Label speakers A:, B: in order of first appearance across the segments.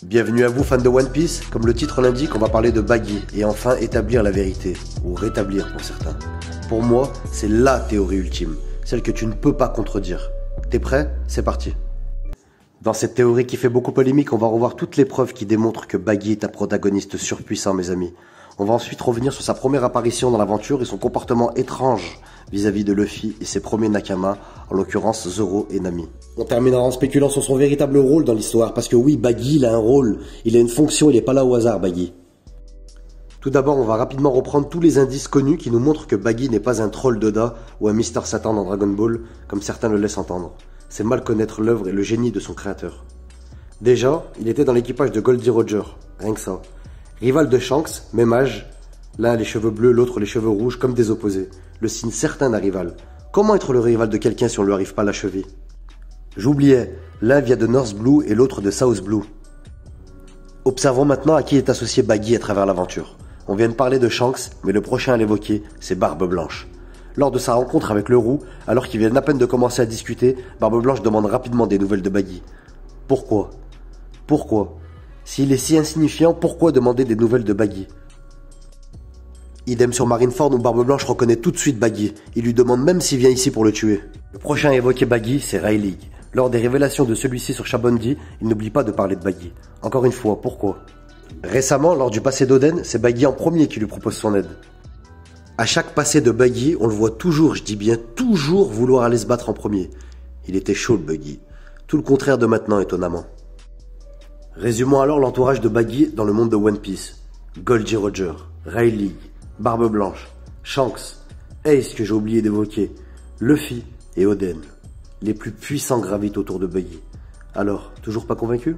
A: Bienvenue à vous fans de One Piece, comme le titre l'indique, on va parler de Buggy et enfin établir la vérité, ou rétablir pour certains. Pour moi, c'est LA théorie ultime, celle que tu ne peux pas contredire. T'es prêt? C'est parti. Dans cette théorie qui fait beaucoup polémique, on va revoir toutes les preuves qui démontrent que Buggy est un protagoniste surpuissant, mes amis. On va ensuite revenir sur sa première apparition dans l'aventure et son comportement étrange vis-à-vis de Luffy et ses premiers Nakama, en l'occurrence Zoro et Nami. On terminera en spéculant sur son véritable rôle dans l'histoire, parce que oui, Buggy, il a un rôle, il a une fonction, il n'est pas là au hasard, Buggy. Tout d'abord, on va rapidement reprendre tous les indices connus qui nous montrent que Buggy n'est pas un troll d'Oda ou un Mr Satan dans Dragon Ball, comme certains le laissent entendre. C'est mal connaître l'œuvre et le génie de son créateur. Déjà, il était dans l'équipage de Goldie Roger, rien que ça. Rival de Shanks, même âge, l'un les cheveux bleus, l'autre les cheveux rouges, comme des opposés. Le signe certain d'un rival. Comment être le rival de quelqu'un si on ne lui arrive pas à l'achever? J'oubliais, l'un vient de North Blue et l'autre de South Blue. Observons maintenant à qui est associé Buggy à travers l'aventure. On vient de parler de Shanks, mais le prochain à l'évoquer, c'est Barbe Blanche. Lors de sa rencontre avec le Roux, alors qu'ils viennent à peine de commencer à discuter, Barbe Blanche demande rapidement des nouvelles de Buggy. Pourquoi? Pourquoi? S'il est si insignifiant, pourquoi demander des nouvelles de Buggy? Idem sur Marineford où Barbe Blanche reconnaît tout de suite Buggy. Il lui demande même s'il vient ici pour le tuer. Le prochain à évoquer Buggy, c'est Rayleigh. Lors des révélations de celui-ci sur Shabondi, il n'oublie pas de parler de Buggy. Encore une fois, pourquoi? Récemment, lors du passé d'Oden, c'est Buggy en premier qui lui propose son aide. À chaque passé de Buggy, on le voit toujours, je dis bien toujours, vouloir aller se battre en premier. Il était chaud le Buggy. Tout le contraire de maintenant, étonnamment. Résumons alors l'entourage de Buggy dans le monde de One Piece. Goldie Roger, Rayleigh, Barbe Blanche, Shanks, Ace que j'ai oublié d'évoquer, Luffy et Oden. Les plus puissants gravitent autour de Buggy. Alors, toujours pas convaincu?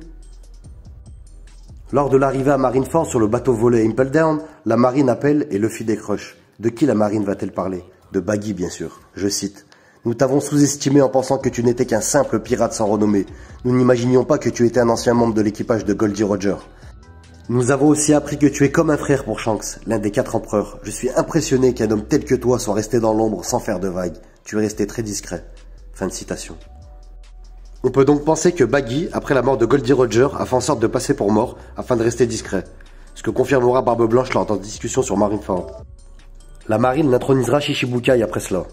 A: Lors de l'arrivée à Marineford sur le bateau volé Impel Down, la marine appelle et Luffy décroche. De qui la marine va-t-elle parler? De Buggy bien sûr. Je cite. Nous t'avons sous-estimé en pensant que tu n'étais qu'un simple pirate sans renommée. Nous n'imaginions pas que tu étais un ancien membre de l'équipage de Goldie Roger. Nous avons aussi appris que tu es comme un frère pour Shanks, l'un des 4 empereurs. Je suis impressionné qu'un homme tel que toi soit resté dans l'ombre sans faire de vagues. Tu es resté très discret. Fin de citation. On peut donc penser que Buggy, après la mort de Goldie Roger, a fait en sorte de passer pour mort afin de rester discret. Ce que confirmera Barbe Blanche lors de discussion sur Marineford. La marine l'intronisera Shichibukai après cela.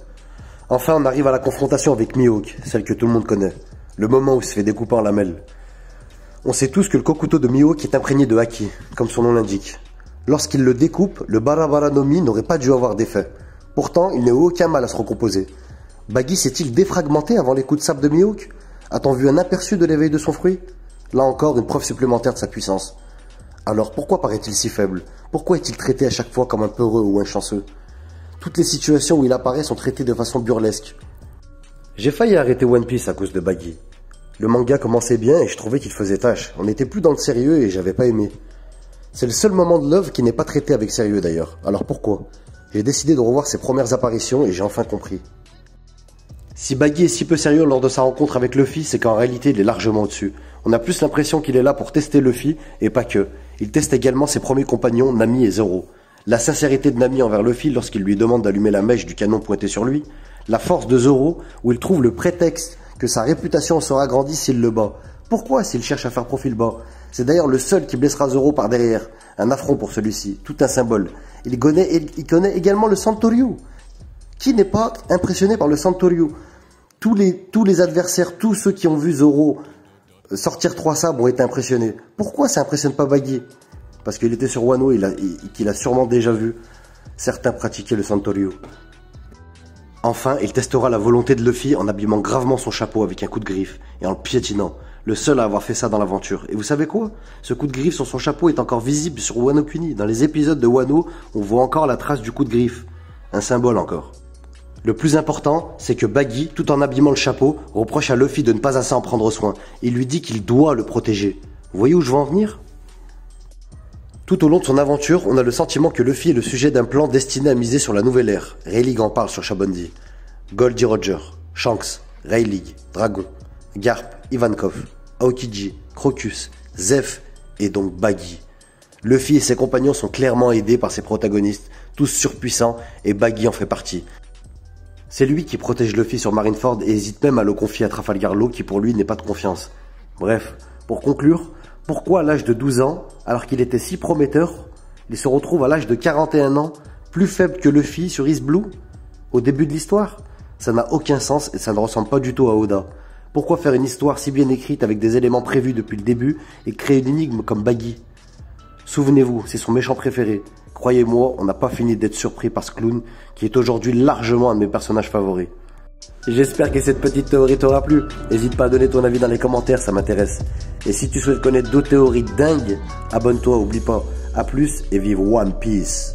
A: Enfin, on arrive à la confrontation avec Mihawk, celle que tout le monde connaît. Le moment où il se fait découper en lamelles. On sait tous que le Kokuto de Mihawk est imprégné de Haki, comme son nom l'indique. Lorsqu'il le découpe, le Barabara no Mi n'aurait pas dû avoir d'effet. Pourtant, il n'a eu aucun mal à se recomposer. Buggy s'est-il défragmenté avant les coups de sabre de Mihawk? A-t-on vu un aperçu de l'éveil de son fruit? Là encore, une preuve supplémentaire de sa puissance. Alors pourquoi paraît-il si faible? Pourquoi est-il traité à chaque fois comme un peureux ou un chanceux? Toutes les situations où il apparaît sont traitées de façon burlesque. J'ai failli arrêter One Piece à cause de Buggy. Le manga commençait bien et je trouvais qu'il faisait tâche. On n'était plus dans le sérieux et j'avais pas aimé. C'est le seul moment de l'œuvre qui n'est pas traité avec sérieux d'ailleurs. Alors pourquoi? J'ai décidé de revoir ses premières apparitions et j'ai enfin compris. Si Buggy est si peu sérieux lors de sa rencontre avec Luffy, c'est qu'en réalité il est largement au-dessus. On a plus l'impression qu'il est là pour tester Luffy, et pas que. Il teste également ses premiers compagnons, Nami et Zoro. La sincérité de Nami envers Luffy lorsqu'il lui demande d'allumer la mèche du canon pointé sur lui. La force de Zoro, où il trouve le prétexte que sa réputation sera agrandie s'il le bat. Pourquoi s'il cherche à faire profil bas? C'est d'ailleurs le seul qui blessera Zoro par derrière. Un affront pour celui-ci, tout un symbole. Il connaît également le Santoryu. Qui n'est pas impressionné par le Santoryu? Tous les adversaires, tous ceux qui ont vu Zoro sortir 3 sabres ont été impressionnés. Pourquoi ça impressionne pas Buggy? Parce qu'il était sur Wano et qu'il a sûrement déjà vu certains pratiquer le Santoryu. Enfin, il testera la volonté de Luffy en abîmant gravement son chapeau avec un coup de griffe et en le piétinant. Le seul à avoir fait ça dans l'aventure. Et vous savez quoi? Ce coup de griffe sur son chapeau est encore visible sur Wano Kuni. Dans les épisodes de Wano, on voit encore la trace du coup de griffe. Un symbole encore. Le plus important, c'est que Buggy, tout en abîmant le chapeau, reproche à Luffy de ne pas assez en prendre soin. Il lui dit qu'il doit le protéger. Vous voyez où je veux en venir? Tout au long de son aventure, on a le sentiment que Luffy est le sujet d'un plan destiné à miser sur la nouvelle ère. Rayleigh en parle sur Shabondi. Goldie Roger, Shanks, Rayleigh, Dragon, Garp, Ivankov, Aokiji, Crocus, Zeph et donc Buggy. Luffy et ses compagnons sont clairement aidés par ses protagonistes, tous surpuissants, et Buggy en fait partie. C'est lui qui protège Luffy sur Marineford et hésite même à le confier à Trafalgar Law qui pour lui n'est pas de confiance. Bref, pour conclure, Pourquoi à l'âge de 12 ans, alors qu'il était si prometteur, il se retrouve à l'âge de 41 ans, plus faible que Luffy sur East Blue, au début de l'histoire? Ça n'a aucun sens et ça ne ressemble pas du tout à Oda. Pourquoi faire une histoire si bien écrite avec des éléments prévus depuis le début et créer une énigme comme Baggy? Souvenez-vous, c'est son méchant préféré. Croyez-moi, on n'a pas fini d'être surpris par ce clown qui est aujourd'hui largement un de mes personnages favoris. J'espère que cette petite théorie t'aura plu. N'hésite pas à donner ton avis dans les commentaires, ça m'intéresse. Et si tu souhaites connaître d'autres théories dingues, abonne-toi, oublie pas. A plus et vive One Piece.